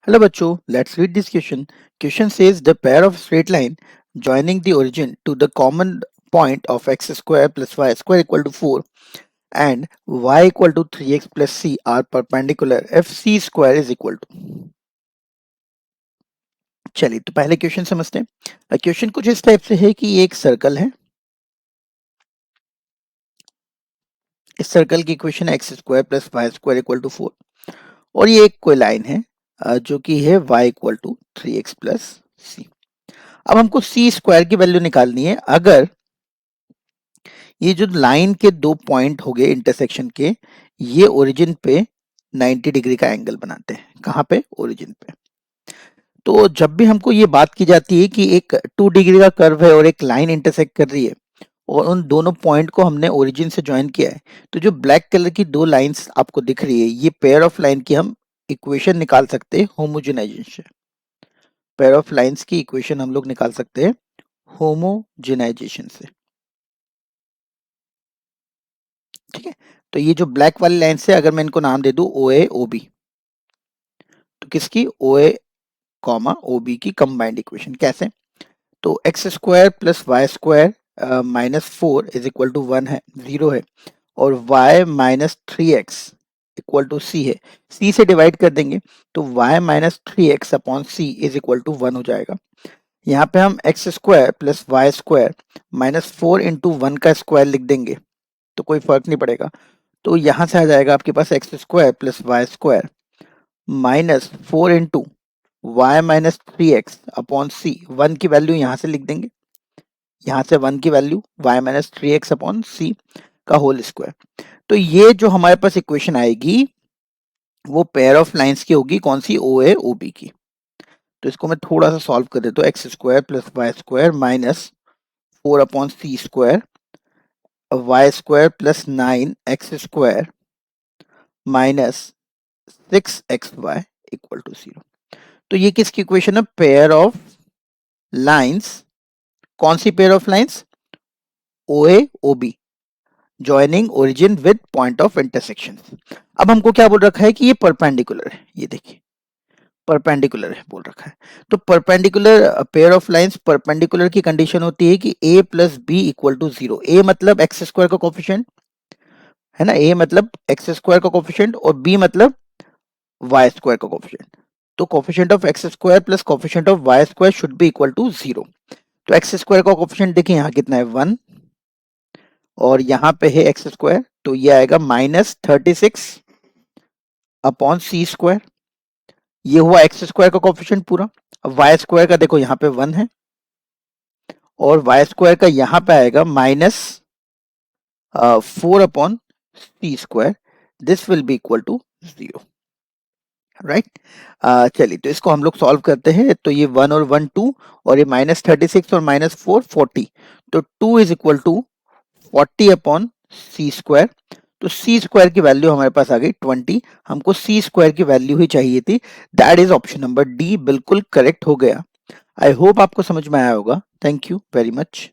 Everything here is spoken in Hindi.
Hello bachcho, let's read this question. Question says the pair of straight line joining the origin to the common point of x square plus y square equal to 4 and y equal to 3x plus c are perpendicular if c square is equal to। चलिए तो पहले क्वेश्चन समझते हैं। क्वेश्चन कुछ इस टाइप से है कि ये एक सर्कल है। इस सर्कल की इक्वेशन है x square plus y square equal to 4 और ये एक कोई लाइन है जो कि है y equal to 3x plus C. अब हमको सी स्क्वायर की वैल्यू निकालनी है। अगर ये जो लाइन के दो पॉइंट हो गए इंटरसेक्शन के, ये ओरिजिन पे 90 डिग्री का एंगल बनाते हैं। कहाँ पे? ओरिजिन पे। तो जब भी हमको ये बात की जाती है कि एक 2 डिग्री का कर्व है और एक लाइन इंटरसेक्ट कर रही है और उन दोनों पॉइंट को हमने ओरिजिन से ज्वाइन किया है, तो जो ब्लैक कलर की दो लाइंस आपको दिख रही है, ये पेयर ऑफ लाइन की हम इक्वेशन निकाल सकते हैं होमोजेनाइजेशन से। पेयर ऑफ लाइंस की इक्वेशन हम लोग निकाल सकते हैं होमोजेनाइजेशन से। ठीक है, तो ये जो ब्लैक वाली लाइन से अगर मैं इनको नाम दे दूं ओ ए ओ बी, तो किसकी? O A comma O B की कंबाइंड इक्वेशन। कैसे? तो x square plus y square minus 4 is equal to 1 है, 0 है, और y minus 3x equal to C है। c से डिवाइड कर देंगे तो y minus 3x upon C is equal to 1 हो जाएगा। यहाँ पे हम x square plus y square minus 4 into 1 का स्क्वायर लिख देंगे तो कोई फर्क नहीं पड़ेगा। तो यहाँ से आ जाएगा आपके पास x square plus y square minus 4 into y minus 3x upon C. 1 की वैल्यू यहाँ से लिख देंगे, यहाँ से 1 की value y minus 3x upon C का होल स्क्वायर। तो ये जो हमारे पास इक्वेशन आएगी वो पेयर ऑफ लाइंस की होगी। कौन सी? ओ ए ओ बी की। तो इसको मैं थोड़ा सा सॉल्व कर देता हूँ। X square plus y square minus 4 upon C square y square plus 9x square minus 6xy equal to 0। तो ये किसकी इक्वेशन है? Pair of lines. कौन सी pair of lines? O A O B joining origin with point of intersection. अब हमको क्या बोल रखा है कि ये परपेंडिकुलर है। ये देखिए परपेंडिकुलर है बोल रखा है। तो perpendicular pair of lines perpendicular की कंडीशन होती है कि a plus b equal to 0। a मतलब एक्स स्क्वायर का कोफिशिएंट है ना, a मतलब एक्स स्क्वायर का कोफिशिएंट और b मतलब वाई स्क्वायर का कोफिशिएंट। तो coefficient of x square plus coefficient of y square should be equal to 0। तो एक्स स्क्वायर का कोफिशिएंट देखिए यहाँ कितना है 1 और यहाँ पे है एक्स स्क्वायर, तो ये आएगा माइनस 36 अपॉन सी स्क्वायर। ये हुआ एक्स स्क्वायर का कोफिशिएंट पूरा। अब वाई स्क्वायर का देखो यहाँ पे 1 है और वाई स्क्वायर का यहाँ पे आएगा minus 4 upon C square. This will be equal to 0। Right, चलिए तो इसको हम लोग सॉल्व करते हैं। तो ये 1 और 1 2 और ये माइनस 36 और माइनस 4 40। तो 2 is equal to 40 upon C square. तो सी स्क्वायर की वैल्यू हमारे पास आ गई 20। हमको सी स्क्वायर की वैल्यू ही चाहिए थी। That is option number D बिल्कुल करेक्ट हो गया। आई होप आपको समझ में आया होगा। Thank you very much.